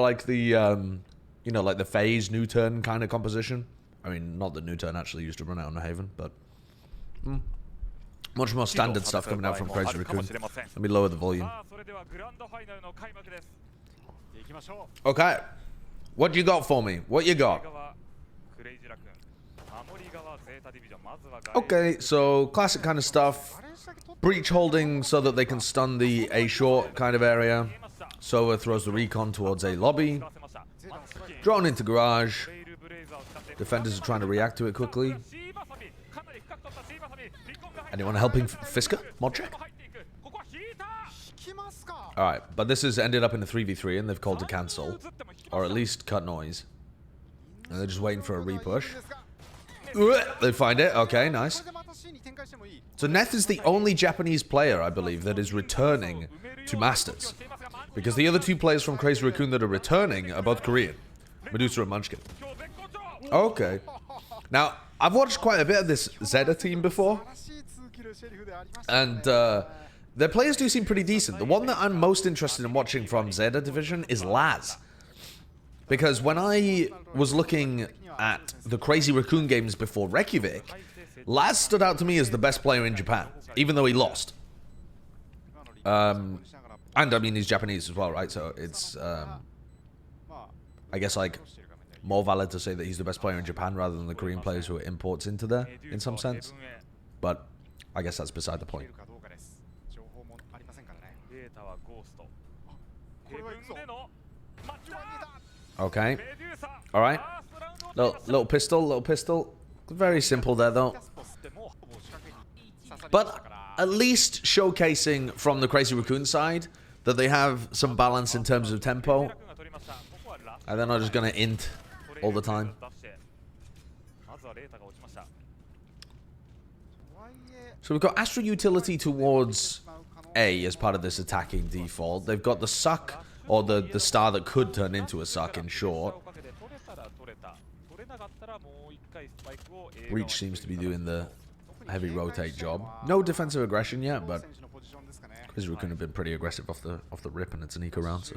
like the, you know, like the phase new turn kind of composition. I mean, not that new turn actually used to run out on the Haven, but much more standard stuff coming out from Crazy Raccoon. Let me lower the volume. Okay, what you got for me? What you got? Okay, so classic kind of stuff. Breach holding so that they can stun the A short kind of area. Sova throws the recon towards A lobby. Drone into garage. Defenders are trying to react to it quickly. Anyone helping Fisker? Mod check? Alright, but this has ended up in a 3v3 and they've called to cancel. Or at least cut noise. And they're just waiting for a repush. They find it. Okay, nice. So Neth is the only Japanese player, I believe, that is returning to Masters. Because the other two players from Crazy Raccoon that are returning are both Korean. Medusa and Munchkin. Okay. Now, I've watched quite a bit of this Zeta team before. And their players do seem pretty decent. The one that I'm most interested in watching from Zeta Division is Laz. Because when I was looking at the Crazy Raccoon games before Reykjavik, Laz stood out to me as the best player in Japan, even though he lost. And I mean, he's Japanese as well, right? So it's, I guess, like, more valid to say that he's the best player in Japan rather than the Korean players who are imports into there, in some sense. But I guess that's beside the point. Okay. Alright. Little pistol. Very simple there, though. But at least showcasing from the Crazy Raccoon side that they have some balance in terms of tempo. And they're not just going to int all the time. So we've got Astro Utility towards A as part of this attacking default. They've got the suck, or the star that could turn into a suck in short. Reach seems to be doing the heavy rotate job. No defensive aggression yet, but Crazy Raccoon have been pretty aggressive off the rip, and it's an eco round, so.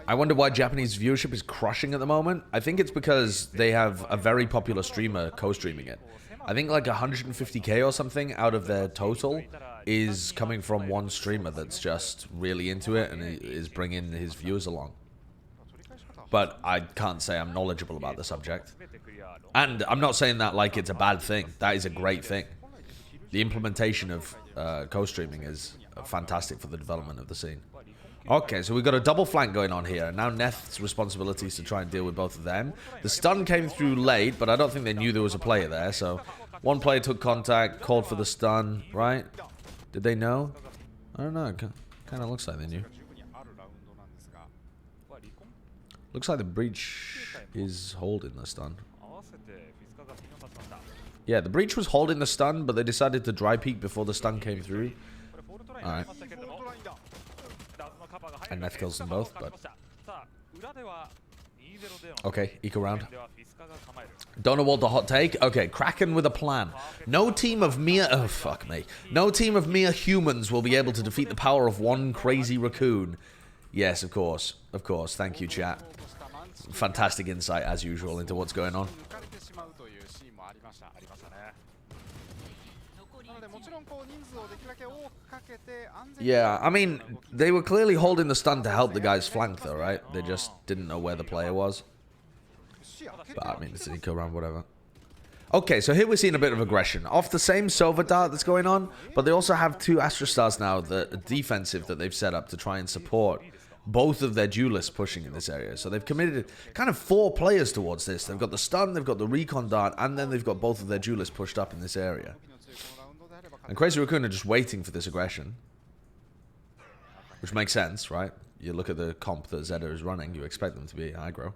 I wonder why Japanese viewership is crushing at the moment. I think it's because they have a very popular streamer co-streaming it. I think like 150k or something out of their total is coming from one streamer that's just really into it and is bringing his viewers along. But I can't say I'm knowledgeable about the subject. And I'm not saying that like it's a bad thing. That is a great thing. The implementation of co-streaming is fantastic for the development of the scene. Okay, so we've got a double flank going on here. Now Neth's responsibility is to try and deal with both of them. The stun came through late, but I don't think they knew there was a player there. So one player took contact, called for the stun, right? Did they know? I don't know. Kind of looks like they knew. Looks like the breach is holding the stun. Yeah, the breach was holding the stun, but they decided to dry peek before the stun came through. Alright. And Neth kills them both, but... Okay, eco round. Don't know what the hot take. Okay, Kraken with a plan. No team of mere... Oh, fuck me. No team of mere humans will be able to defeat the power of one Crazy Raccoon. Yes, of course. Of course. Thank you, chat. Fantastic insight, as usual, into what's going on. Yeah, I mean, they were clearly holding the stun to help the guy's flank, though, right? They just didn't know where the player was. But, I mean, it's an eco round, whatever. Okay, so here we're seeing a bit of aggression. Off the same Sova dart that's going on, but they also have two Astra Stars now that are defensive that they've set up to try and support both of their duelists pushing in this area. So they've committed kind of 4 players towards this. They've got the stun, they've got the recon dart, and then they've got both of their duelists pushed up in this area. And Crazy Raccoon are just waiting for this aggression. Which makes sense, right? You look at the comp that Zeta is running, you expect them to be aggro.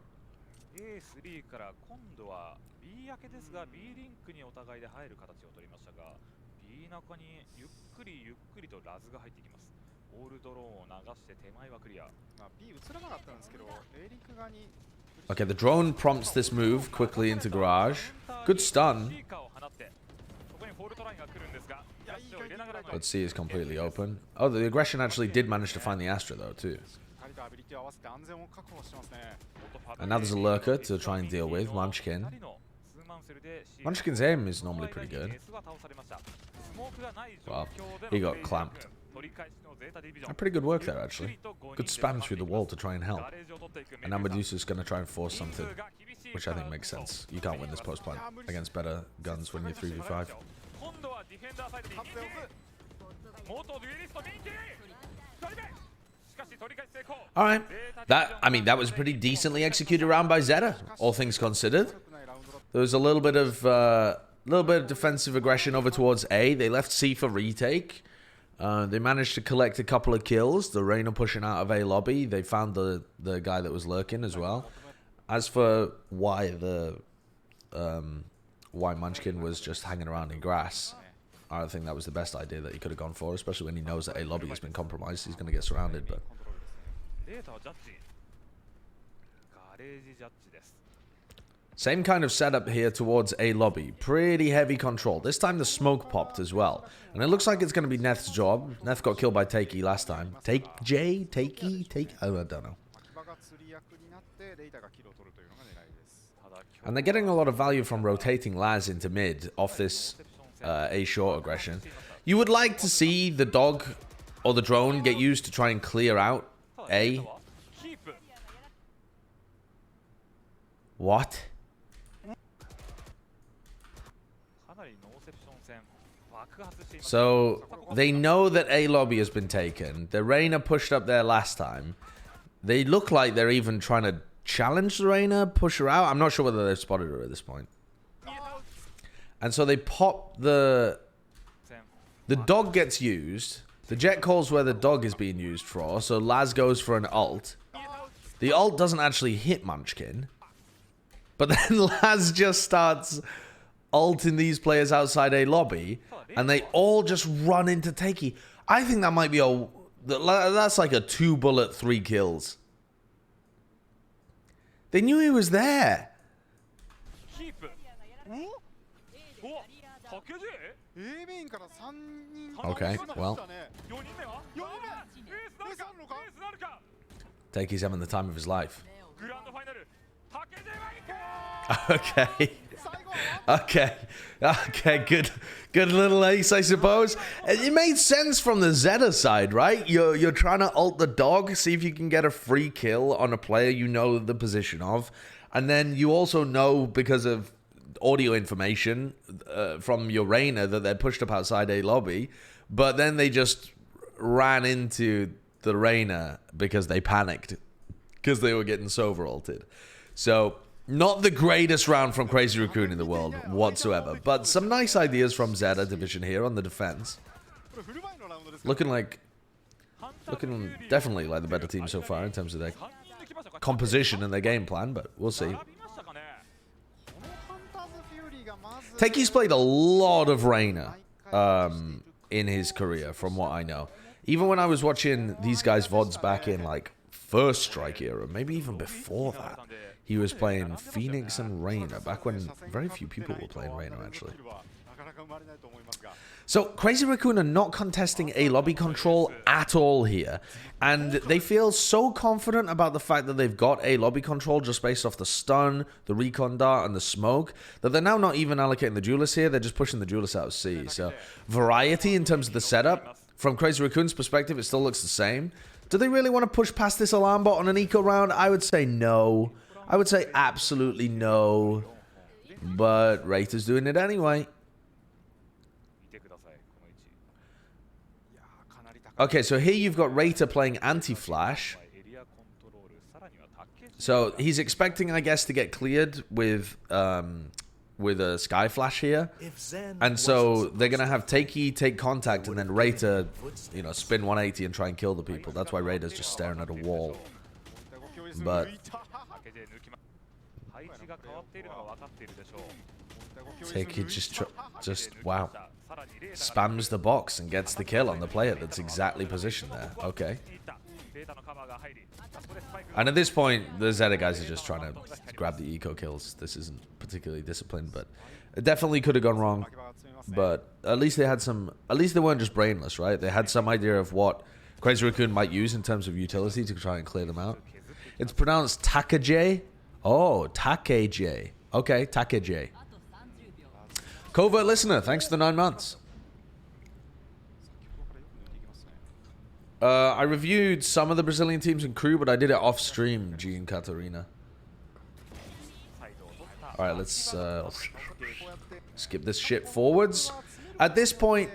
Okay, the drone prompts this move quickly into garage. Good stun. But C is completely open. Oh, the aggression actually did manage to find the Astra though too. And now there's a lurker to try and deal with, Munchkin. Munchkin's aim is normally pretty good. Well, he got clamped. Pretty good work there, actually. Good spam through the wall to try and help. And now Medusa's going to try and force something, which I think makes sense. You can't win this post plant against better guns when you're 3v5. Alright. That was a pretty decently executed round by Zeta, all things considered. There was a little bit of defensive aggression over towards A. They left C for retake. They managed to collect a couple of kills. The Reyna pushing out of A lobby. They found the guy that was lurking as well. As for why Munchkin was just hanging around in grass, I don't think that was the best idea that he could have gone for, especially when he knows that A lobby has been compromised. He's going to get surrounded, but same kind of setup here towards A lobby. Pretty heavy control. This time the smoke popped as well. And it looks like it's going to be Neth's job. Neth got killed by Takey last time. Takey? I don't know. And they're getting a lot of value from rotating Laz into mid off this A short aggression. You would like to see the dog or the drone get used to try and clear out A. What? So they know that A lobby has been taken. The Reyna pushed up there last time. They look like they're even trying to challenge the Reyna, push her out. I'm not sure whether they've spotted her at this point. And so they pop the dog gets used. The jet calls where the dog is being used for. So Laz goes for an ult. The ult doesn't actually hit Munchkin. But then Laz just starts ulting these players outside A lobby. And they all just run into Takey. I think that might be that's like a 2-bullet 3 kills. They knew he was there. Okay, well. Takey's having the time of his life. Okay. Okay, good little ace, I suppose. It made sense from the Zeta side, right? You're trying to ult the dog, see if you can get a free kill on a player you know the position of. And then you also know, because of audio information from your Reyna, that they're pushed up outside A lobby. But then they just ran into the Reyna because they panicked. Because they were getting so over-ulted. So, not the greatest round from Crazy Raccoon in the world whatsoever. But some nice ideas from Zeta Division here on the defense. Looking definitely like the better team so far in terms of their composition and their game plan, but we'll see. Takey's played a lot of Reyna in his career, from what I know. Even when I was watching these guys' VODs back in, like, first Strike era, maybe even before that, he was playing Phoenix and Reyna, back when very few people were playing Reyna, actually. So, Crazy Raccoon are not contesting A lobby control at all here. And they feel so confident about the fact that they've got A lobby control just based off the stun, the recon dart, and the smoke, that they're now not even allocating the duelist here. They're just pushing the duelist out of C. So, variety in terms of the setup. From Crazy Raccoon's perspective, it still looks the same. Do they really want to push past this alarm bot on an eco round? I would say no. I would say absolutely no. But Rayta's doing it anyway. Okay, so here you've got Rayta playing anti-flash. So he's expecting, I guess, to get cleared with a sky flash here. And so they're going to have Takey take contact and then Rayta, you know, spin 180 and try and kill the people. That's why Rayta's just staring at a wall. But Takey just wow. Spams the box and gets the kill on the player that's exactly positioned there. Okay. And at this point, the Zeta guys are just trying to grab the eco kills. This isn't particularly disciplined, but it definitely could have gone wrong. But at least they had some... At least they weren't just brainless, right? They had some idea of what Crazy Raccoon might use in terms of utility to try and clear them out. It's pronounced Takej. Oh, Takej. Okay, Takej. Covert listener, thanks for the 9 months. I reviewed some of the Brazilian teams and crew, but I did it off stream, G and Catarina. Alright, let's skip this shit forwards. At this point,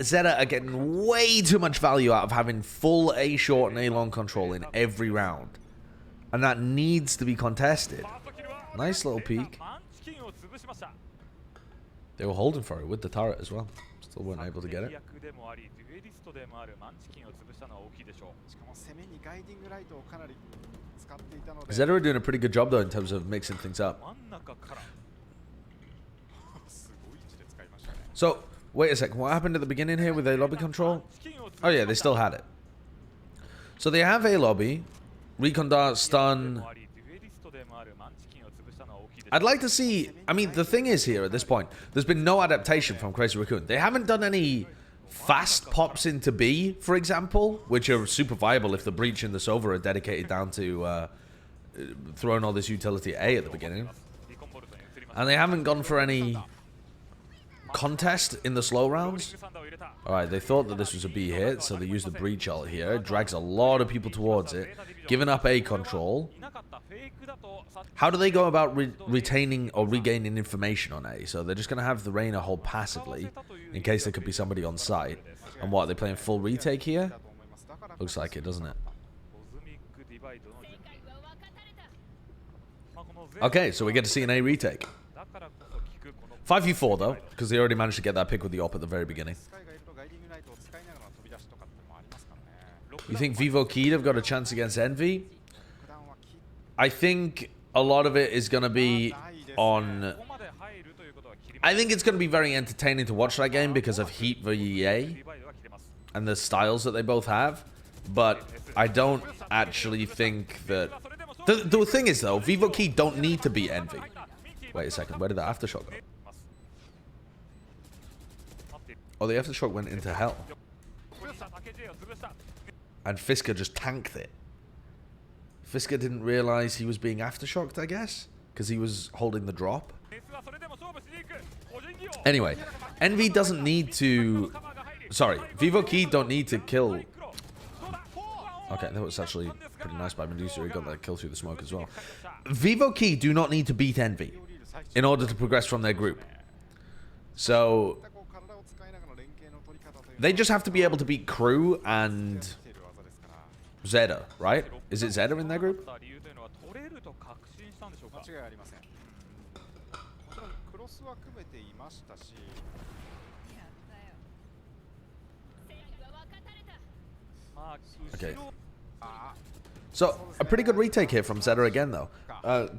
Zeta are getting way too much value out of having full A short and A long control in every round. And that needs to be contested. Nice little peek. They were holding for it with the turret as well. Still weren't able to get it. Zeta are doing a pretty good job though in terms of mixing things up. So, wait a second. What happened at the beginning here with A lobby control? Oh yeah, they still had it. So they have A lobby. Recon dart, stun. I'd like to see... I mean, the thing is here at this point, there's been no adaptation from Crazy Raccoon. They haven't done any fast pops into B, for example, which are super viable if the Breach and the Sova are dedicated down to throwing all this utility at A at the beginning. And they haven't gone for any contest in the slow rounds. Alright, they thought that this was a B hit, so they used the Breach ult here. It drags a lot of people towards it, giving up A control. How do they go about retaining or regaining information on A? So they're just going to have the Reyna hold passively in case there could be somebody on site. And what, are they playing full retake here? Looks like it, doesn't it? Okay, so we get to see an A retake. 5v4 though, because they already managed to get that pick with the op at the very beginning. You think Vivo Keyed have got a chance against Envy? I think a lot of it is going to be on... I think it's going to be very entertaining to watch that game because of Heat v EA and the styles that they both have. But I don't actually think that... The thing is though, Vivo Key don't need to beat Envy. Wait a second, where did the aftershock go? Oh, the aftershock went into hell. And Fisker just tanked it. Fisker didn't realize he was being aftershocked, I guess, because he was holding the drop. Anyway, Envy doesn't need to... Sorry, Vivo Key don't need to kill... Okay, that was actually pretty nice by Medusa. He got that kill through the smoke as well. Vivo Key do not need to beat Envy in order to progress from their group. So... they just have to be able to beat Crew and Zeta, right? Is it Zeta in their group? Okay. So, a pretty good retake here from Zeta again, though.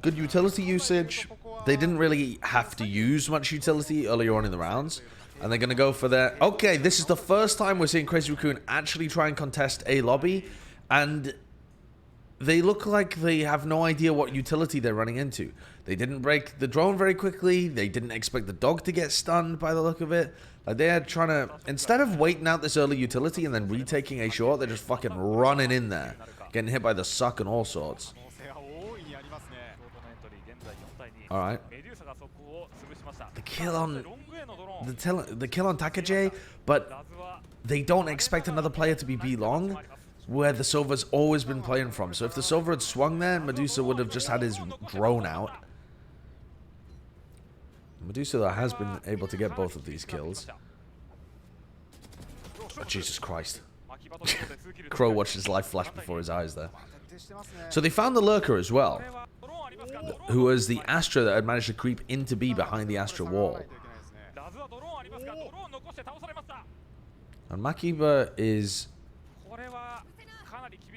Good utility usage. They didn't really have to use much utility earlier on in the rounds. And they're going to go for their... Okay, this is the first time we're seeing Crazy Raccoon actually try and contest A lobby. And they look like they have no idea what utility they're running into. They didn't break the drone very quickly. They didn't expect the dog to get stunned by the look of it. Like they're trying to... Instead of waiting out this early utility and then retaking A short, they're just fucking running in there. Getting hit by the suck and all sorts. Alright. The kill on... The kill on Takej, but they don't expect another player to be B long, where the Sova's always been playing from. So if the Sova had swung there, Medusa would have just had his drone out. Medusa has been able to get both of these kills. Oh, Jesus Christ. Crow watched his life flash before his eyes there. So they found the Lurker as well, who was the Astra that had managed to creep into B behind the Astra wall. And Makiba is...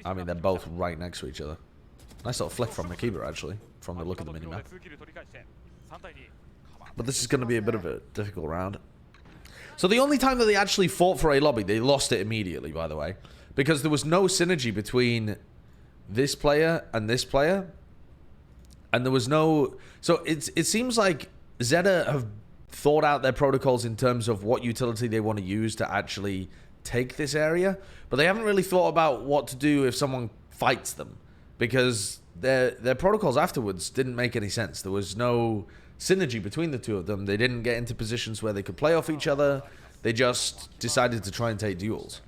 I mean, they're both right next to each other. Nice little flick from Makiba, actually, from the look of the minimap. But this is going to be a bit of a difficult round. So the only time that they actually fought for A lobby, they lost it immediately, by the way. because there was no synergy between this player and this player, and there was no. So it seems like Zeta have thought out their protocols in terms of what utility they want to use to actually take this area, but they haven't really thought about what to do if someone fights them, because their protocols afterwards didn't make any sense. There was no synergy between the two of them. They didn't get into positions where they could play off each other. They just decided to try and take duels.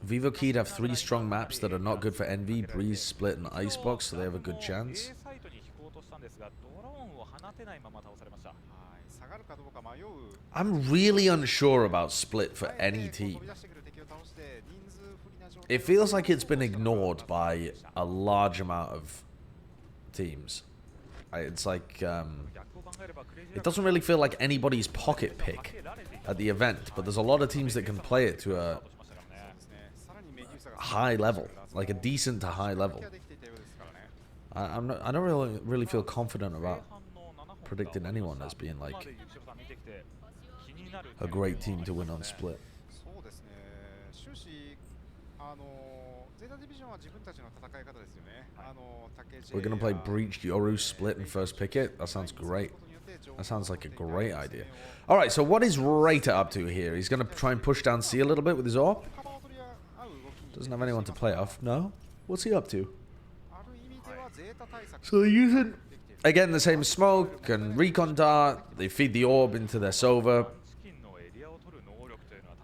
Vivo Keyed have 3 strong maps that are not good for Envy, Breeze, Split, and Icebox, so they have a good chance. I'm really unsure about Split for any team. It feels like it's been ignored by a large amount of teams. It's like, it doesn't really feel like anybody's pocket pick at the event, but there's a lot of teams that can play it to a high level, like a decent to high level. I don't really feel confident about predicting anyone as being like a great team to win on Split. We're gonna play Breach, Yoru, Split, and first picket. That sounds great. That sounds like a great idea. All right, so what is Rater up to here? He's gonna try and push down C a little bit with his AWP. Doesn't have anyone to play off. No? What's he up to? So they're using, again, the same smoke and recon dart. They feed the orb into their Sova.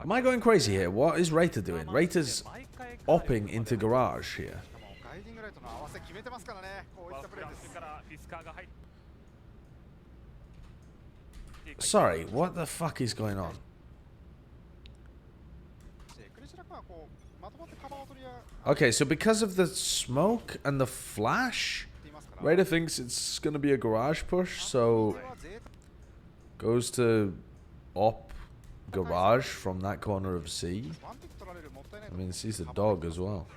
Am I going crazy here? What is Rater doing? Rater's opping into garage here. Sorry, what the fuck is going on? Okay, so because of the smoke and the flash, Rater thinks it's going to be a garage push, so goes to op garage from that corner of C. I mean, sees the dog as well.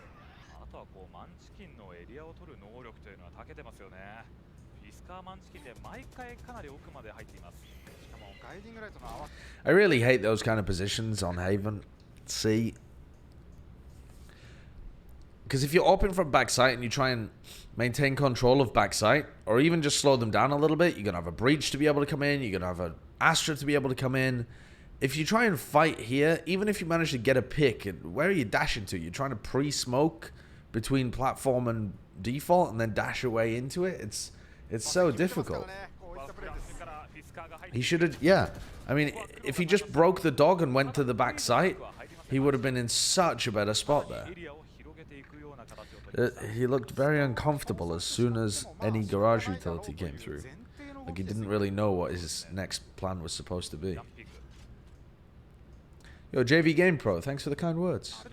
I really hate those kind of positions on Haven C. Because if you're open from backside and you try and maintain control of backside, or even just slow them down a little bit, you're going to have a Breach to be able to come in, you're going to have an Astra to be able to come in. If you try and fight here, even if you manage to get a pick, where are you dashing to? You're trying to pre-smoke between platform and default and then dash away into it? It's so difficult. He should have, yeah. I mean, if he just broke the dog and went to the back site, he would have been in such a better spot there. He looked very uncomfortable as soon as any garage utility came through. Like he didn't really know what his next plan was supposed to be. Yo, JV Game Pro, thanks for the kind words.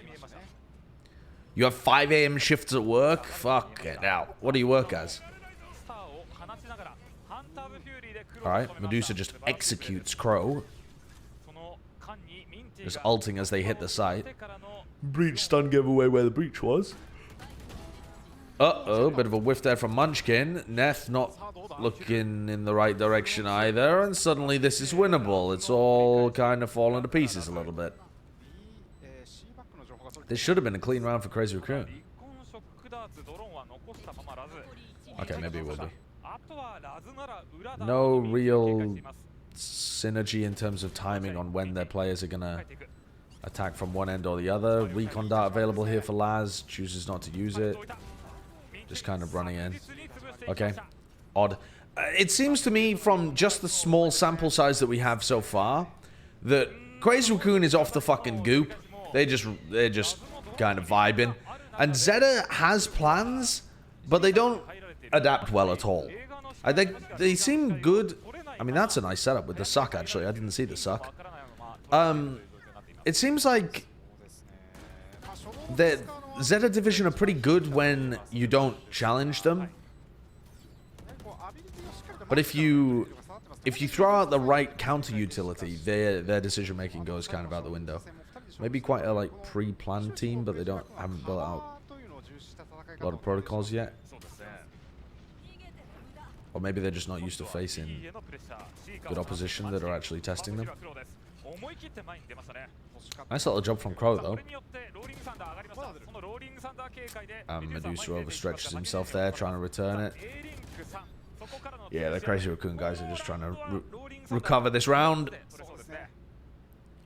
You have 5 AM shifts at work? Fuck it out. What do you work as? Alright, Medusa just executes Crow. Just ulting as they hit the site. Breach stun gave away where the breach was. Uh-oh, bit of a whiff there from Munchkin. Neth not looking in the right direction either, and suddenly this is winnable. It's all kind of falling to pieces a little bit. This should have been a clean round for Crazy Raccoon. Okay, maybe it will be. No real synergy in terms of timing on when their players are going to attack from one end or the other. Recon dart available here for Laz. Chooses not to use it. Just kind of running in. Okay. Odd. It seems to me from just the small sample size that we have so far that Crazy Raccoon is off the fucking goop. They're just kind of vibing. And Zeta has plans, but they don't adapt well at all. I think they seem good. I mean, that's a nice setup with the suck, actually. I didn't see the suck. It seems like the Zeta division are pretty good when you don't challenge them. But if you throw out the right counter utility, their decision making goes kind of out the window. Maybe quite a like pre-planned team, but they haven't built out a lot of protocols yet. Or maybe they're just not used to facing good opposition that are actually testing them. Nice little job from Crow, though. Medusa overstretches himself there, trying to return it. Yeah, the Crazy Raccoon guys are just trying to recover this round.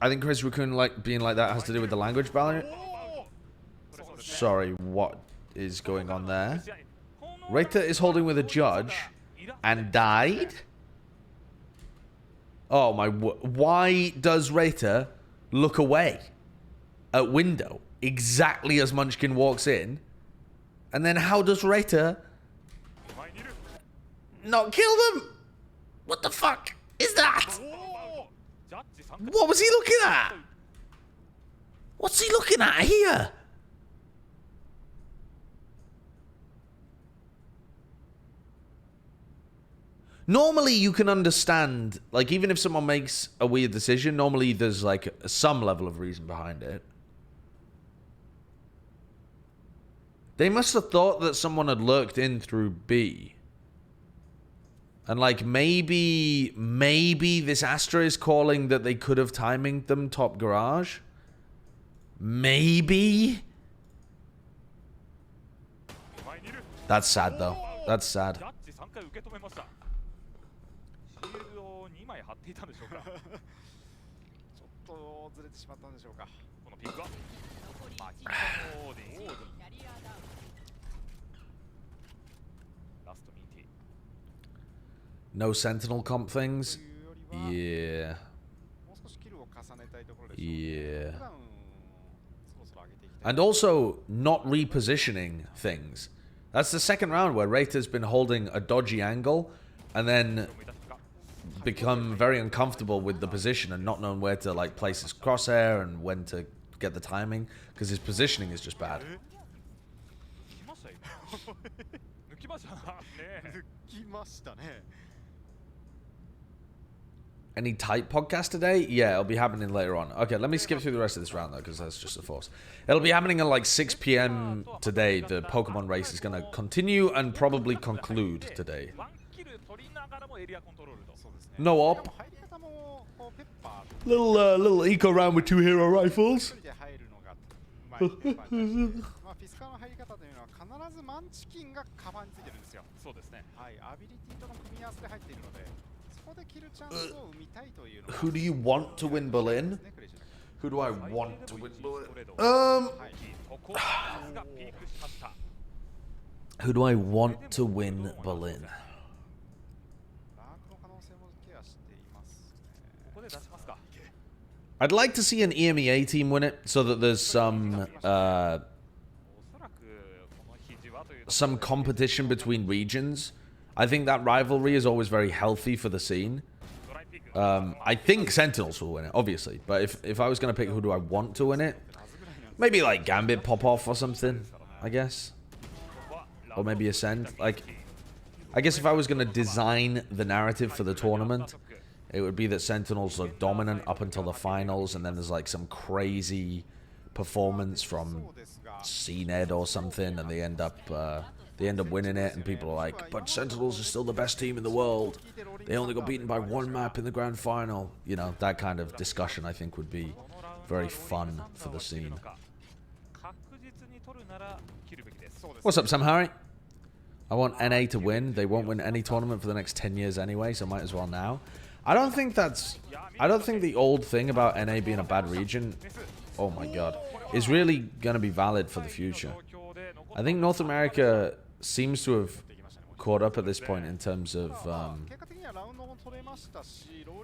I think Crazy Raccoon being like that has to do with the language barrier. Sorry, what is going on there? Reta is holding with a judge and died? Oh my, why does Reta look away at window exactly as Munchkin walks in? And then how does Reta not kill them? What the fuck is that? What was he looking at? What's he looking at here? Normally you can understand, like, even if someone makes a weird decision, normally there's like some level of reason behind it. They must have thought that someone had lurked in through B. And like maybe this Astra is calling that they could have timinged them top garage. Maybe. That's sad though. That's sad. No sentinel comp things? Yeah. Yeah. And also, not repositioning things. That's the second round where Reta's been holding a dodgy angle and then become very uncomfortable with the position and not knowing where to like place his crosshair and when to get the timing because his positioning is just bad. Any tight podcast today? Yeah, it'll be happening later on. Okay, let me skip through the rest of this round though, because that's just a force. It'll be happening at like 6 p.m. today. The Pokemon race is going to continue and probably conclude today. No op. Little eco round with 2 hero rifles. Who do you want to win Berlin? Who do I want to win Berlin? Who do I want to win Berlin? I'd like to see an EMEA team win it so that there's some competition between regions. I think that rivalry is always very healthy for the scene. I think Sentinels will win it, obviously. But if I was going to pick who do I want to win it, maybe like Gambit pop off or something, I guess. Or maybe Ascend. Like, I guess if I was going to design the narrative for the tournament, it would be that Sentinels are dominant up until the finals, and then there's like some crazy performance from CNED or something, and they end up winning it, and people are like, but Sentinels are still the best team in the world. They only got beaten by 1 map in the grand final. You know, that kind of discussion I think would be very fun for the scene. What's up, Sam Harry? I want NA to win. They won't win any tournament for the next 10 years anyway, so might as well now. I don't think the old thing about NA being a bad region, oh my god, is really going to be valid for the future. I think North America seems to have caught up at this point in terms of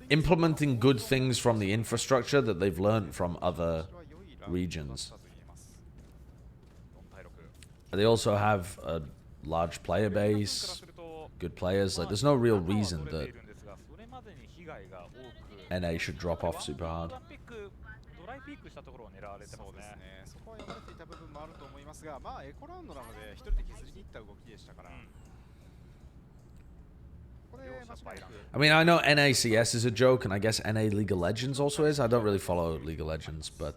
implementing good things from the infrastructure that they've learned from other regions. They also have a large player base, good players. Like, there's no real reason that NA should drop off super hard. I mean, I know NACS is a joke, and I guess NA League of Legends also is. I don't really follow League of Legends, but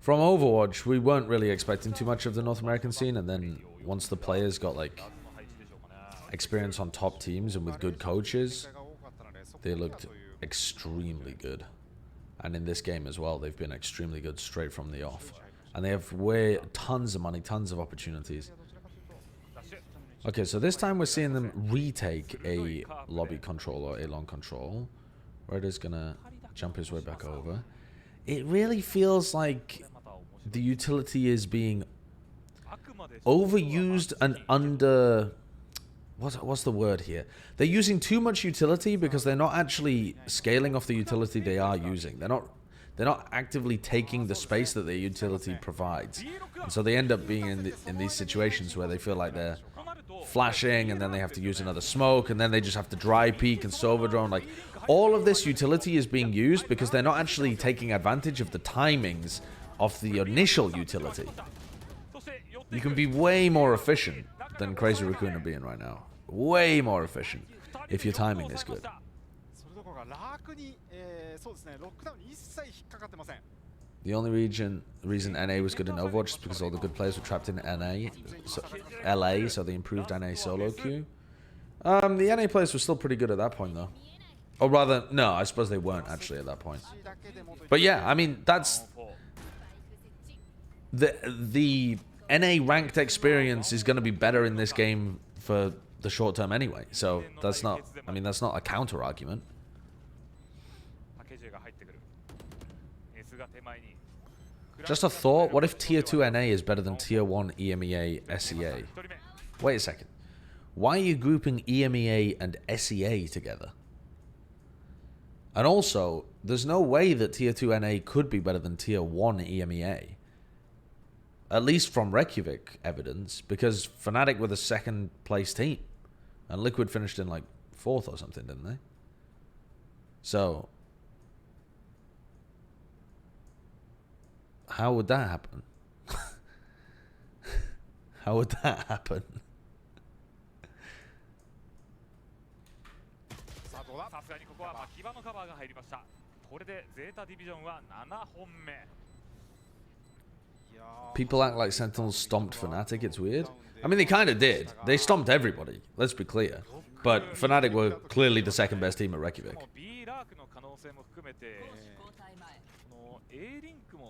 from Overwatch, we weren't really expecting too much of the North American scene, and then once the players got like experience on top teams and with good coaches, they looked extremely good. And in this game as well, they've been extremely good straight from the off. And they have tons of money, tons of opportunities. Okay, so this time we're seeing them retake a lobby control or a long control. Raider's gonna jump his way back over. It really feels like the utility is being overused and under... What's the word here? They're using too much utility because they're not actually scaling off the utility they are using. They're not actively taking the space that their utility provides. And so they end up being in these situations where they feel like they're flashing, and then they have to use another smoke, and then they just have to dry peek and silver drone. Like, all of this utility is being used because they're not actually taking advantage of the timings of the initial utility. You can be way more efficient than Crazy Raccoon are being right now. Way more efficient if your timing is good. The only reason NA was good in Overwatch is because all the good players were trapped in LA, so they improved NA solo queue. The NA players were still pretty good at that point, though. Or rather, no, I suppose they weren't actually at that point. But yeah, I mean, that's... The NA ranked experience is going to be better in this game for the short term anyway. So that's not, I mean, that's not a counter argument. Just a thought, what if Tier 2 NA is better than Tier 1 EMEA SEA? Wait a second. Why are you grouping EMEA and SEA together? And also, there's no way that Tier 2 NA could be better than Tier 1 EMEA. At least from Reykjavik evidence, because Fnatic were the second place team. And Liquid finished in like 4th or something, didn't they? So... how would that happen? How would that happen? People act like Sentinels stomped Fnatic, it's weird. I mean, they kind of did. They stomped everybody, let's be clear. But Fnatic were clearly the second best team at Reykjavik.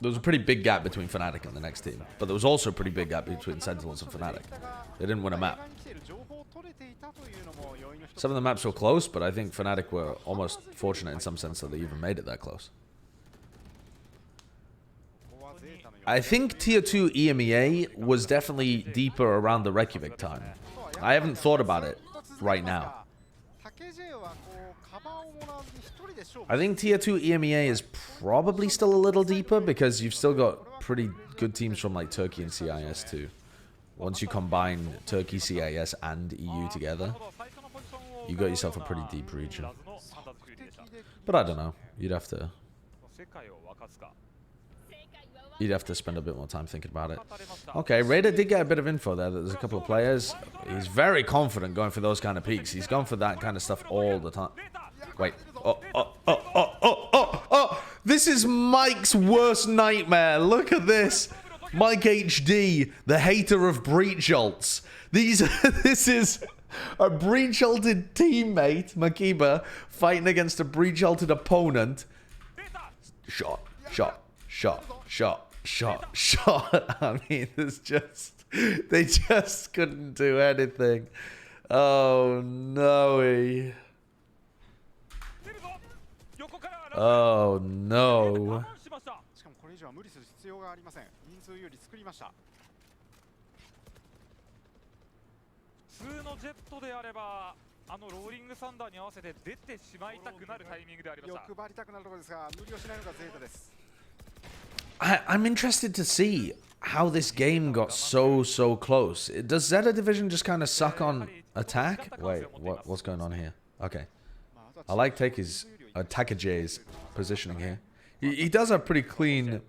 There was a pretty big gap between Fnatic and the next team, but there was also a pretty big gap between Sentinels and Fnatic. They didn't win a map. Some of the maps were close, but I think Fnatic were almost fortunate in some sense that they even made it that close. I think Tier 2 EMEA was definitely deeper around the Reykjavik time. I haven't thought about it right now. I think Tier 2 EMEA is probably still a little deeper because you've still got pretty good teams from like Turkey and CIS too. Once you combine Turkey, CIS, and EU together, you got yourself a pretty deep region. But I don't know. You'd have to spend a bit more time thinking about it. Okay, Raider did get a bit of info there. There's a couple of players. He's very confident going for those kind of peaks. He's gone for that kind of stuff all the time. Wait. Oh. This is Mike's worst nightmare. Look at this. Mike HD, the hater of breach ults. This is a breach ulted teammate, Makiba, fighting against a breach ulted opponent. Shot. I mean, they just couldn't do anything. Oh no. Oh no. I'm interested to see how this game got so close. Does Zeta Division just kind of suck on attack? Wait, what's going on here? Okay. I like Takajay's positioning here. He does have pretty clean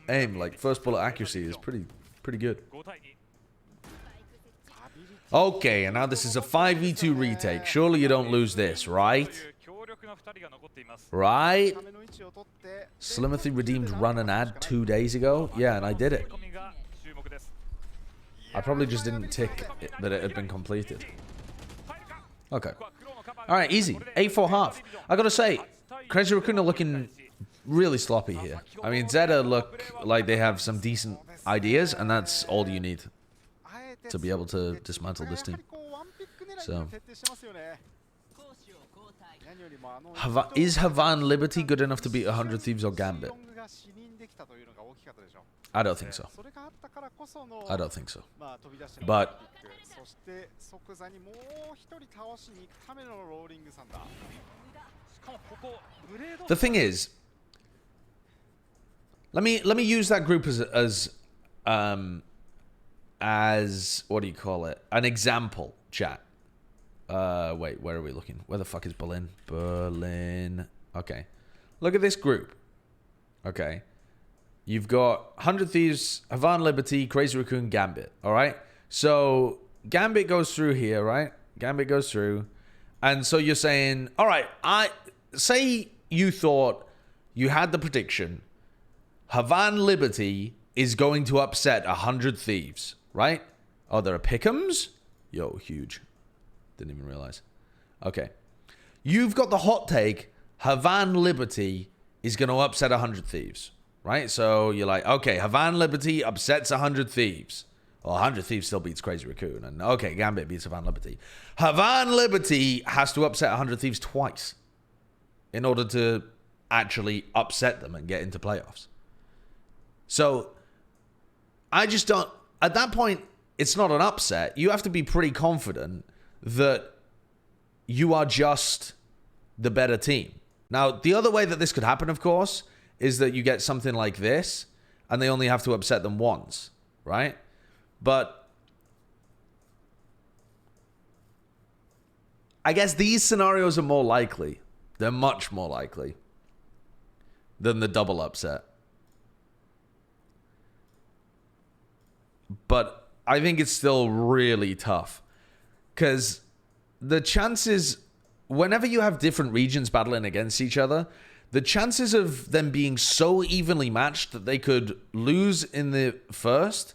aim. Like, first bullet accuracy is pretty good. Okay, and now this is a 5v2 retake. Surely you don't lose this, right? Right? Slimothy redeemed run and ad 2 days ago. Yeah, and I did it. I probably just didn't tick that it had been completed. Okay. Alright, easy. 8-4 half. I gotta say, Crazy Raccoon are looking really sloppy here. I mean, Zeta look like they have some decent ideas, and that's all you need to be able to dismantle this team. So, is Havan Liberty good enough to beat 100 Thieves or Gambit? I don't think so. I don't think so. But the thing is, let me use that group as what do you call it? An example, chat. Wait, where are we looking? Where the fuck is Berlin? Berlin. Okay. Look at this group. Okay. You've got 100 Thieves, Havan Liberty, Crazy Raccoon, Gambit. Alright? So, Gambit goes through here, right? Gambit goes through. And so you're saying, alright, say you thought you had the prediction Havan Liberty is going to upset 100 Thieves, right? Oh, there are pick'ems? Yo, huge. Didn't even realize. Okay. You've got the hot take, Havan Liberty is going to upset 100 Thieves, right? So you're like, okay, Havan Liberty upsets 100 Thieves. Well, 100 Thieves still beats Crazy Raccoon. And okay, Gambit beats Havan Liberty. Havan Liberty has to upset 100 Thieves twice in order to actually upset them and get into playoffs. So I just don't... At that point, it's not an upset. You have to be pretty confident that you are just the better team. Now, the other way that this could happen, of course, is that you get something like this, and they only have to upset them once, right? But I guess these scenarios are more likely. They're much more likely than the double upset. But I think it's still really tough. Because the chances, whenever you have different regions battling against each other, the chances of them being so evenly matched that they could lose in the first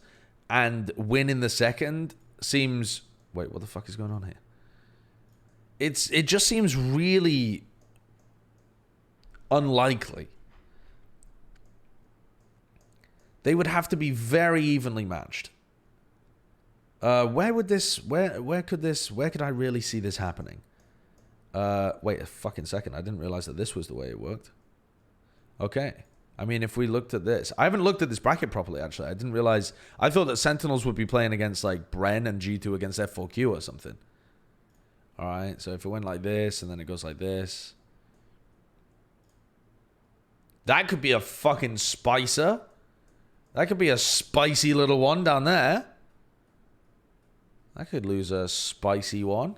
and win in the second seems... Wait, what the fuck is going on here? It just seems really unlikely. They would have to be very evenly matched. Where could I really see this happening? Wait a fucking second. I didn't realize that this was the way it worked. Okay. I mean, if we looked at this... I haven't looked at this bracket properly, actually. I didn't realize... I thought that Sentinels would be playing against, like, Bren and G2 against F4Q or something. Alright, so if it went like this, and then it goes like this... That could be a fucking spicer. That could be a spicy little one down there. I could lose a spicy one.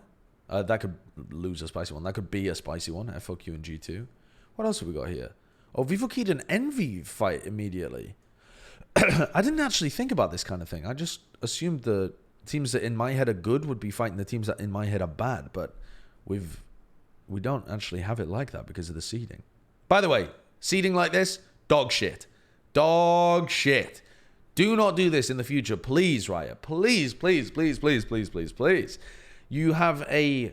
That could lose a spicy one. That could be a spicy one. FOQ and G2. What else have we got here? Oh, Vivo keyed an Envy fight immediately. I didn't actually think about this kind of thing. I just assumed the teams that in my head are good would be fighting the teams that in my head are bad. But we don't actually have it like that because of the seeding. By the way, seeding like this, dog shit. Dog shit. Do not do this in the future. Please, Riot. Please, please, please, please, please, please, please. You have a,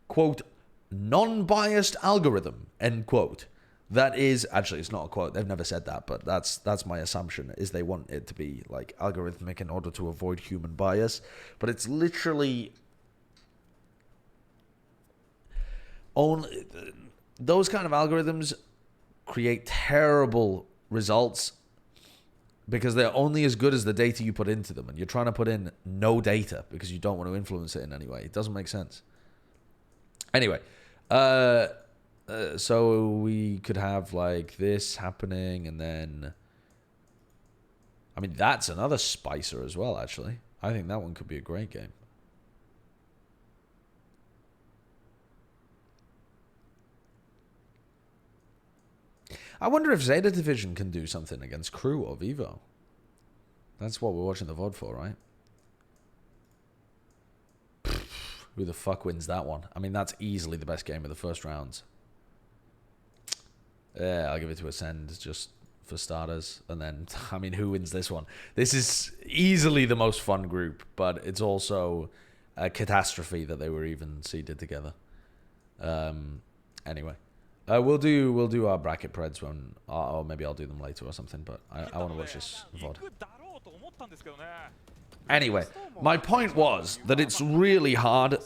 quote, non-biased algorithm, end quote. That is, actually, it's not a quote. They've never said that, but that's my assumption, is they want it to be, like, algorithmic in order to avoid human bias. But it's literally... only those kind of algorithms create terrible results because they're only as good as the data you put into them, and you're trying to put in no data because you don't want to influence it in any way. It doesn't make sense. Anyway, so we could have like this happening, and then I mean that's another spicer as well, actually. I think that one could be a great game. I wonder if Zeta Division can do something against Crew or Vivo. That's what we're watching the VOD for, right? Who the fuck wins that one? I mean, that's easily the best game of the first rounds. Yeah, I'll give it to Ascend just for starters. And then, I mean, who wins this one? This is easily the most fun group, but it's also a catastrophe that they were even seeded together. Anyway, we'll do our bracket preds when, or maybe I'll do them later or something. But I want to watch this VOD. Anyway, my point was that it's really hard.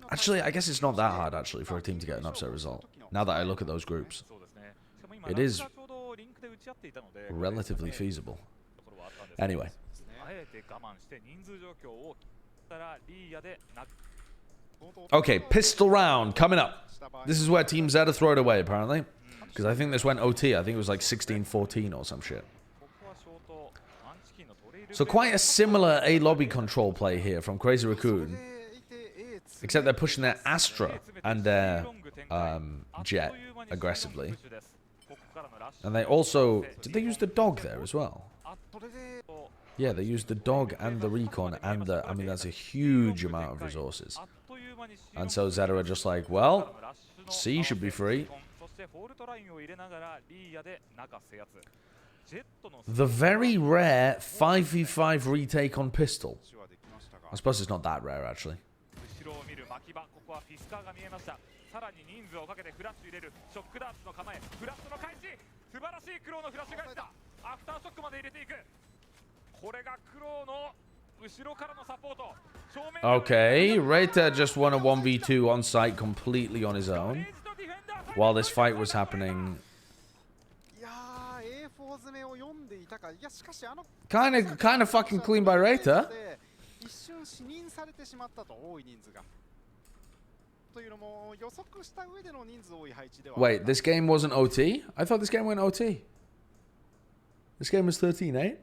Actually, I guess it's not that hard, actually, for a team to get an upset result. Now that I look at those groups. It is relatively feasible. Anyway. Okay, pistol round coming up. This is where Team Zeta throw it away, apparently. Because I think this went OT. I think it was like 16-14 or some shit. So quite a similar A-lobby control play here from Crazy Raccoon. Except they're pushing their Astra and their Jet aggressively. And they also... Did they use the dog there as well? Yeah, they used the dog and the recon and the... I mean, that's a huge amount of resources. And so Zeta are just like, well, C should be free. The very rare 5v5 retake on pistol. I suppose it's not that rare, actually. Okay, Reta just won a 1v2 on site completely on his own. While this fight was happening. Kind of fucking clean by Reta. Wait, this game wasn't OT? I thought this game went OT. This game was 13-8?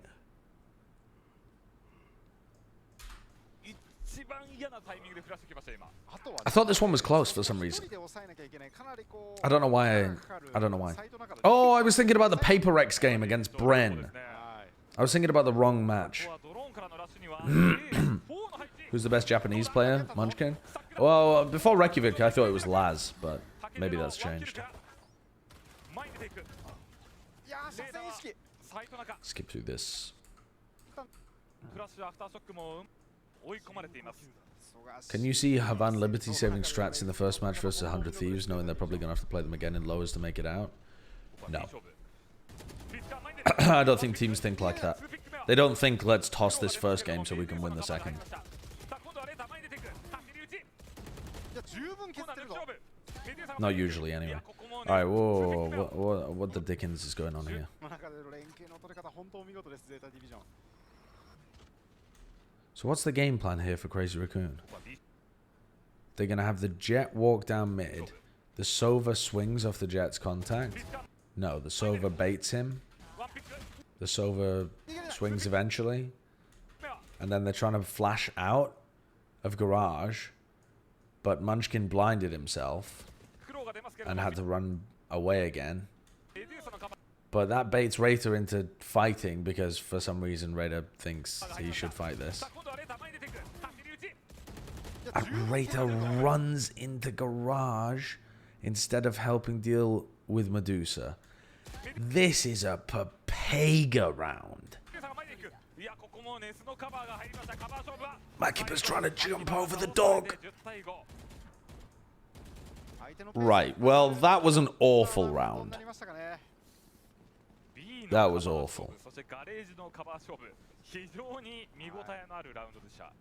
I thought this one was close for some reason. I don't know why. I don't know why. Oh, I was thinking about the Paper Rex game against Bren. I was thinking about the wrong match. Who's the best Japanese player? Munchkin? Well, before Reykjavik, I thought it was Laz, but maybe that's changed. Skip through this. Can you see Havan Liberty saving strats in the first match versus 100 Thieves, knowing they're probably going to have to play them again in lowers to make it out? No. I don't think teams think like that. They don't think, let's toss this first game so we can win the second. Not usually, anyway. Alright, whoa, what the dickens is going on here? So what's the game plan here for Crazy Raccoon? They're going to have the Jet walk down mid. The Sova swings off the Jet's contact. No, the Sova baits him. The Sova swings eventually. And then they're trying to flash out of Garage. But Munchkin blinded himself. And had to run away again. But that baits Reta into fighting because for some reason Reta thinks he should fight this. And Reta runs into Garage instead of helping deal with Medusa. This is a Papega round. My keeper's trying to jump over the dog. Right, well, that was an awful round. That was awful.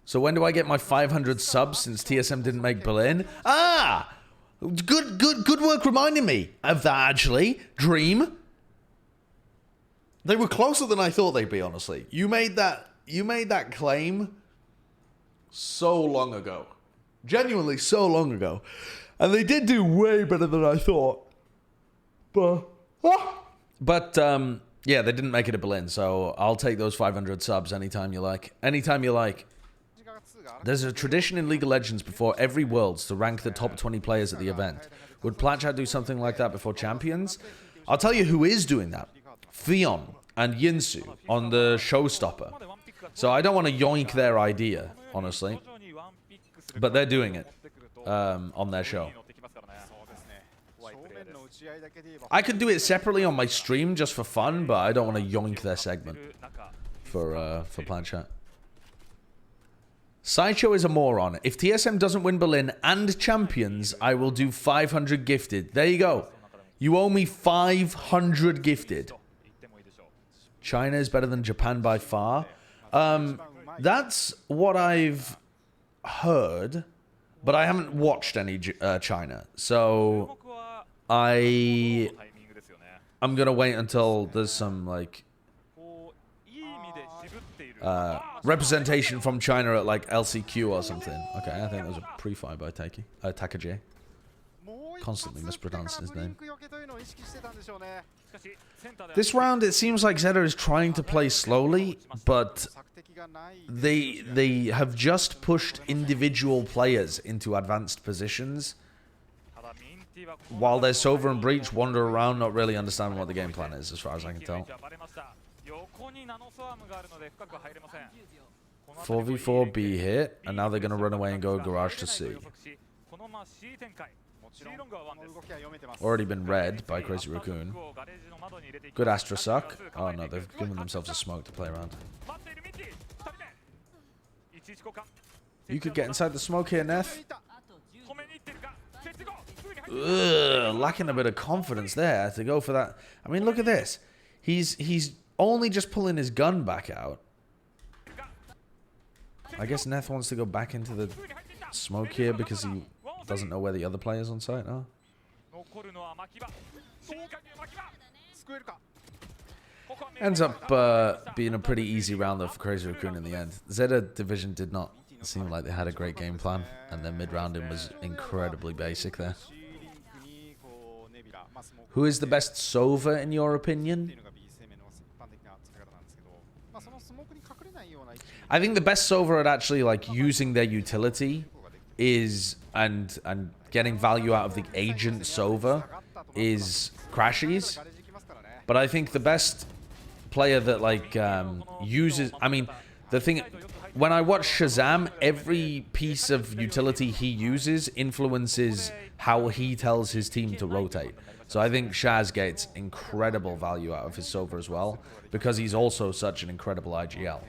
So when do I get my 500 subs since TSM didn't make Berlin? Ah! Good work reminding me of that, actually. Dream. They were closer than I thought they'd be, honestly. You made that claim so long ago. Genuinely so long ago. And they did do way better than I thought. But yeah, they didn't make it a Berlin, so I'll take those 500 subs anytime you like. Anytime you like. There's a tradition in League of Legends before every Worlds to rank the top 20 players at the event. Would platchat do something like that before Champions? I'll tell you who is doing that. Theon and Yinsu on the Showstopper. So I don't want to yoink their idea, honestly. But they're doing it on their show. I could do it separately on my stream just for fun, but I don't want to yoink their segment for platchat. Sideshow is a moron. If TSM doesn't win Berlin and Champions, I will do 500 gifted. There you go. You owe me 500 gifted. China is better than Japan by far. That's what I've heard, but I haven't watched any China. So I'm gonna wait until there's some like representation from China at like LCQ or something. Okay, I think that was a pre-fire by Takaj. Constantly mispronouncing his name. This round, it seems like Zeta is trying to play slowly, but they have just pushed individual players into advanced positions, while their Sova and Breach wander around, not really understanding what the game plan is, as far as I can tell. 4v4 B hit, and now they're going to run away and go garage to C. Already been read by Crazy Raccoon. Good Astra suck. Oh no, they've given themselves a smoke to play around. You could get inside the smoke here, Neth. Ugh, lacking a bit of confidence there to go for that. I mean, look at this. He's only just pulling his gun back out. I guess Neth wants to go back into the smoke here because he doesn't know where the other players on site are. Ends up being a pretty easy round though for Crazy Raccoon in the end. Zeta Division did not seem like they had a great game plan, and their mid-rounding was incredibly basic there. Who is the best Sova in your opinion? I think the best Sova at actually like using their utility is and getting value out of the agent Sova is crashies. But I think the best player that like uses, I mean, the thing, when I watch Shahzam, every piece of utility he uses influences how he tells his team to rotate. So I think Shaz gets incredible value out of his Sova as well, because he's also such an incredible IGL.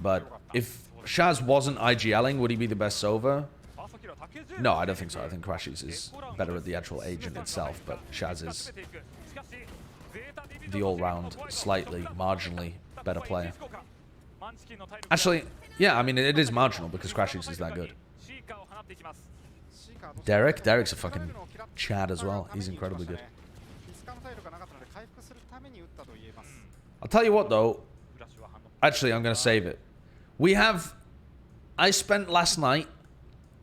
But if Shaz wasn't IGLing, would he be the best Sova? No, I don't think so. I think crashies is better at the actual agent itself, but Shaz is the all-round, slightly, marginally better player. Actually, yeah, I mean, it is marginal because crashies is that good. Derek's a fucking Chad as well. He's incredibly good. I'll tell you what, though. Actually, I'm going to save it. I spent last night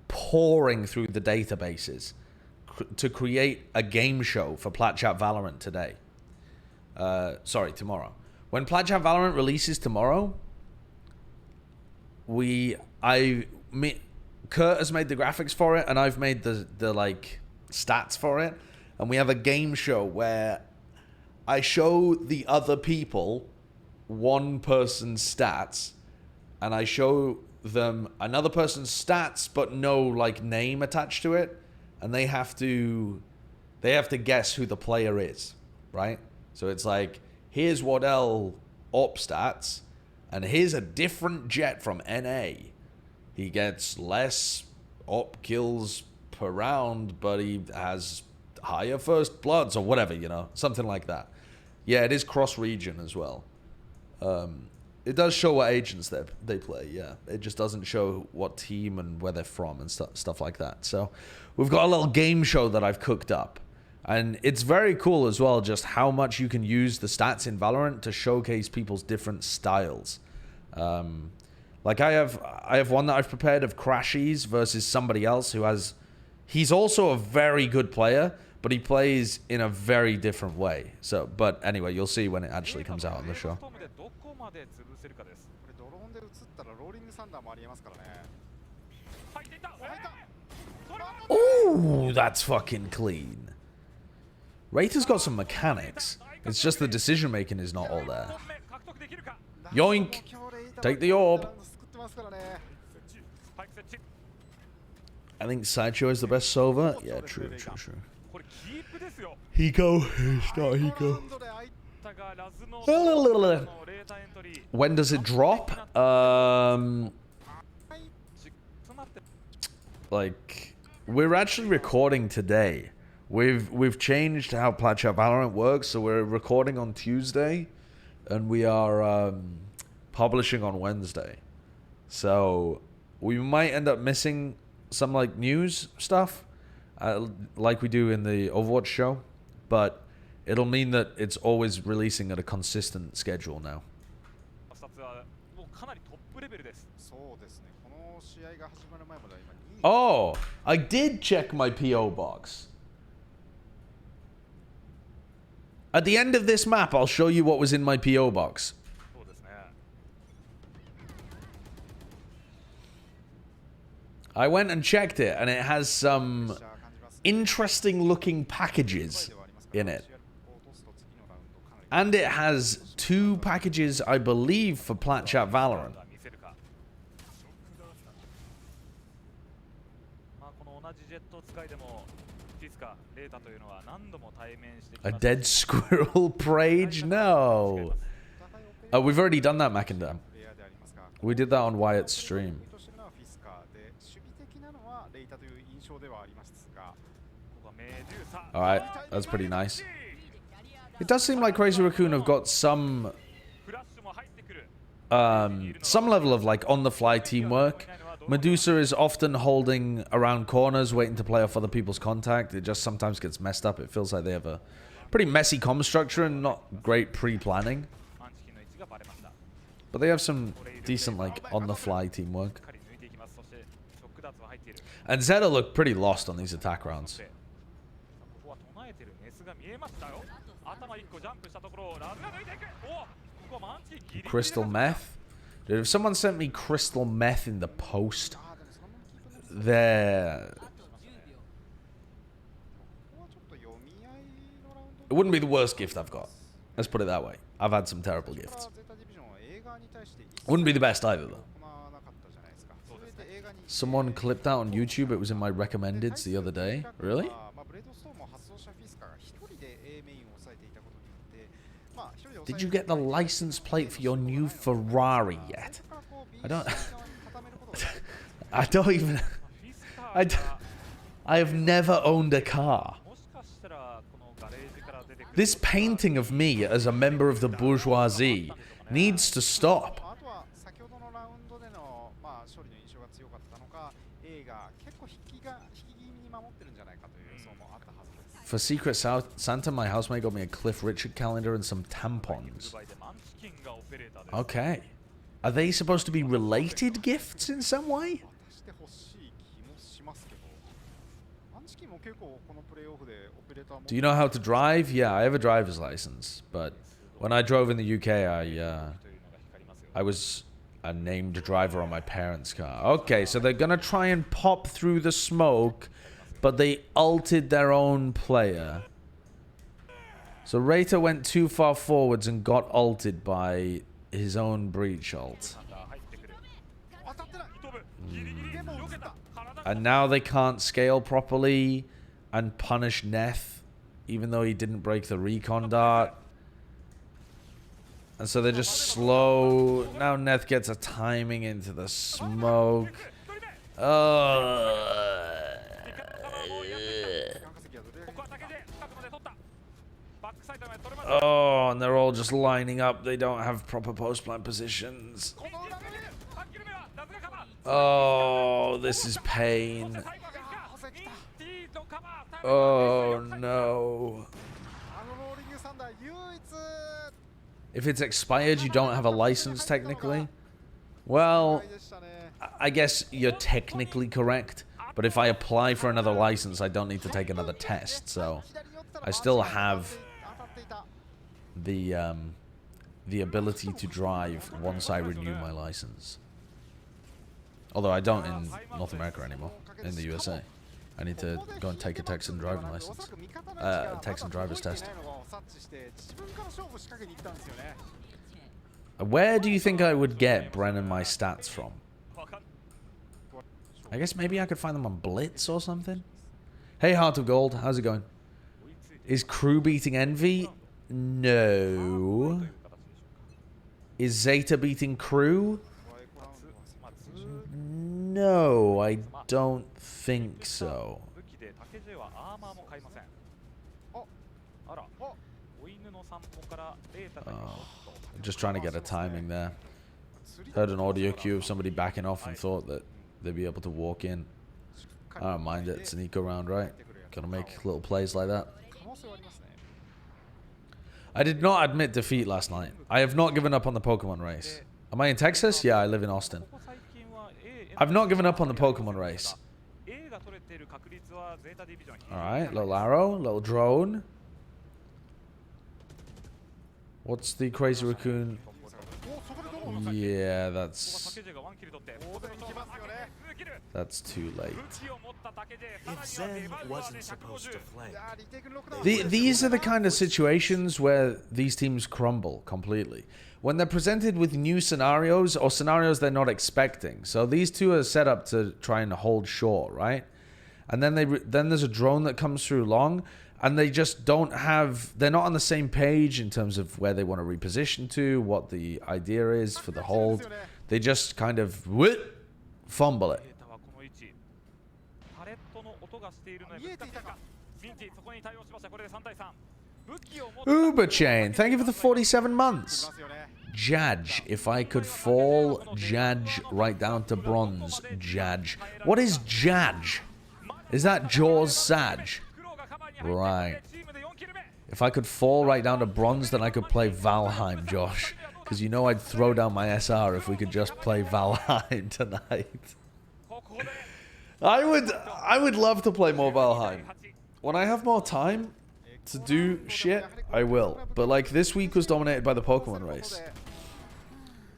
pouring through the databases to create a game show for platchat Valorant today. Sorry, tomorrow. When platchat Valorant releases tomorrow, Kurt has made the graphics for it, and I've made the like stats for it, and we have a game show where I show the other people one person's stats, and I show them another person's stats but no like name attached to it, and they have to guess who the player is, right? So it's like, here's wardell op stats, and here's a different jet from NA. He gets less op kills per round, but he has higher first bloods or whatever, you know, something like that. Yeah, it is cross-region as well. It does show what agents they play, yeah. It just doesn't show what team and where they're from and stuff like that. So we've got a little game show that I've cooked up. And it's very cool as well, just how much you can use the stats in Valorant to showcase people's different styles. Like I have one that I've prepared of crashies versus somebody else who has... He's also a very good player, but he plays in a very different way. So, but anyway, you'll see when it actually comes out on the show. Ooh, that's fucking clean. Rater's got some mechanics. It's just the decision making is not all there. Yoink! Take the orb. I think Sideshow is the best solver. Yeah, true. Hiko. It's not Hiko. When does it drop? Like, we're actually recording today. We've changed how platchat Valorant works, so we're recording on Tuesday, and we are publishing on Wednesday. So we might end up missing some like news stuff, like we do in the Overwatch show, but it'll mean that it's always releasing at a consistent schedule now. Oh, I did check my PO box. At the end of this map, I'll show you what was in my PO box. I went and checked it, and it has some interesting looking packages in it. And it has 2 packages, I believe, for platchat Valorant. A dead squirrel prage? No. We've already done that, Macandam. We did that on Wyatt's stream. Alright, that's pretty nice. It does seem like Crazy Raccoon have got some level of like on-the-fly teamwork. Medusa is often holding around corners, waiting to play off other people's contact. It just sometimes gets messed up. It feels like they have a pretty messy comm structure and not great pre-planning. But they have some decent like on-the-fly teamwork. And Zeta looked pretty lost on these attack rounds. Crystal meth? Dude, if someone sent me crystal meth in the post, it wouldn't be the worst gift I've got. Let's put it that way. I've had some terrible gifts. Wouldn't be the best either, though. Someone clipped that on YouTube. It was in my recommendeds the other day. Really? Did you get the license plate for your new Ferrari yet? I have never owned a car. This painting of me as a member of the bourgeoisie needs to stop. For Secret Santa, my housemate got me a Cliff Richard calendar and some tampons. Okay. Are they supposed to be related gifts in some way? Do you know how to drive? Yeah, I have a driver's license. But when I drove in the UK, I was a named driver on my parents' car. Okay, so they're gonna try and pop through the smoke, but they ulted their own player. So Rata went too far forwards and got ulted by his own breach ult. And now they can't scale properly and punish Neth, even though he didn't break the recon dart. And so they're just slow. Now Neth gets a timing into the smoke. Oh, and they're all just lining up. They don't have proper post-plant positions. Oh, this is pain. Oh, no. If it's expired, you don't have a license, technically. Well, I guess you're technically correct. But if I apply for another license, I don't need to take another test. So I still have the ability to drive once I renew my license. Although I don't in North America anymore, in the USA. I need to go and take a Texan driving license. Texan driver's test. Where do you think I would get Brennan my stats from? I guess maybe I could find them on Blitz or something? Hey, Heart of Gold. How's it going? Is Crew beating Envy? No. Is Zeta beating Crew? No, I don't think so. I'm just trying to get a timing there. Heard an audio cue of somebody backing off and thought that they'd be able to walk in. I don't mind it. It's an eco round, right? Gotta make little plays like that. I did not admit defeat last night. I have not given up on the Pokemon race. Am I in Texas? Yeah, I live in Austin. I've not given up on the Pokemon race. Alright, little arrow, little drone. What's the crazy raccoon? Yeah, that's too late. If Zen wasn't supposed to flank. These are the kind of situations where these teams crumble completely. When they're presented with new scenarios or scenarios they're not expecting. So these two are set up to try and hold short, right? And then then there's a drone that comes through long, and they just don't have, they're not on the same page in terms of where they want to reposition to, what the idea is for the hold. They just kind of fumble it. Uber Chain, thank you for the 47 months. Judge, if I could fall, Judge, right down to bronze, Judge. What is Judge? Is that Jaws Sag? Right. If I could fall right down to bronze, then I could play Valheim, Josh. Because you know I'd throw down my SR if we could just play Valheim tonight. I would love to play more Valheim. When I have more time to do shit, I will. But like this week was dominated by the Pokemon race.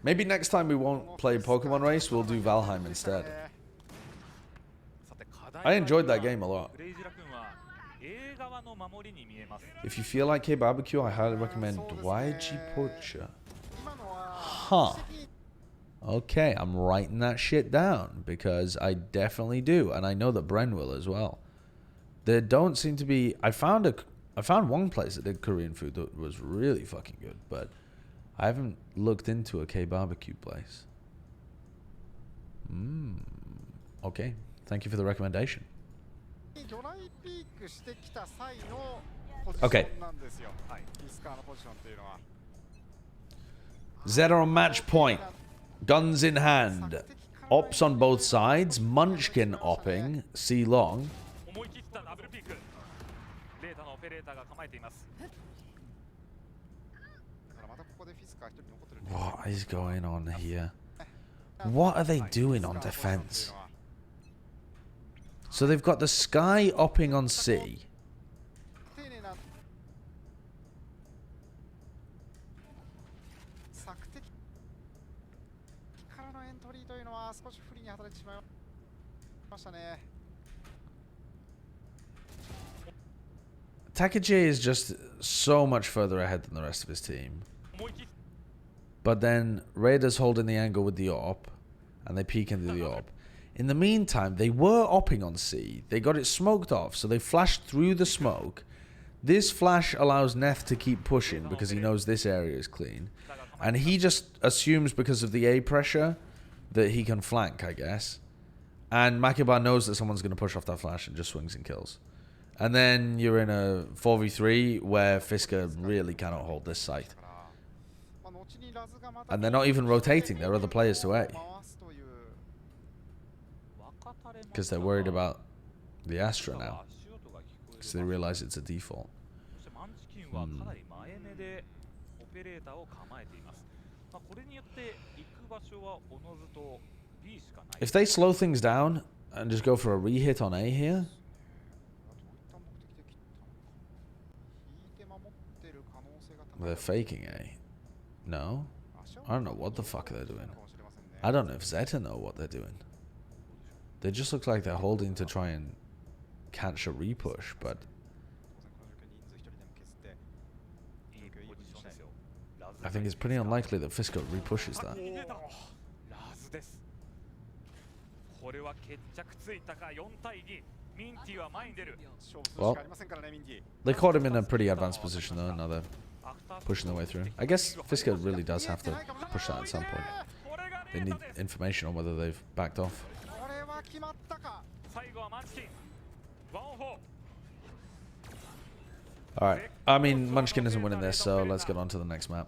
Maybe next time we won't play Pokemon race, we'll do Valheim instead. I enjoyed that game a lot. If you feel like K-Barbecue, I highly recommend YG Poacher. Huh. Okay, I'm writing that shit down because I definitely do, and I know that Bren will as well. There don't seem to be. I found one place that did Korean food that was really fucking good, but I haven't looked into a K-Barbecue place. Okay, thank you for the recommendation. Okay. Zeta on match point. Guns in hand. Ops on both sides. Munchkin opping. C long. What is going on here? What are they doing on defense? So they've got the Sky opping on C. Takaj is just so much further ahead than the rest of his team. But then Raiders holding the angle with the op, and they peek into the op. In the meantime, they were opping on C. They got it smoked off, so they flashed through the smoke. This flash allows Neth to keep pushing because he knows this area is clean. And he just assumes because of the A pressure that he can flank, I guess. And Makiba knows that someone's going to push off that flash and just swings and kills. And then you're in a 4v3 where Fisker really cannot hold this site. And they're not even rotating. There are other players to A. Because they're worried about the Astra now. Because they realize it's a default. If they slow things down and just go for a re-hit on A here. They're faking A. No? I don't know what the fuck they're doing. I don't know if Zeta know what they're doing. They just look like they're holding to try and catch a repush, but... I think it's pretty unlikely that Fisco repushes that. Well, they caught him in a pretty advanced position though, now they're pushing their way through. I guess Fisco really does have to push that at some point. They need information on whether they've backed off. Alright, I mean, Munchkin isn't winning this, so let's get on to the next map.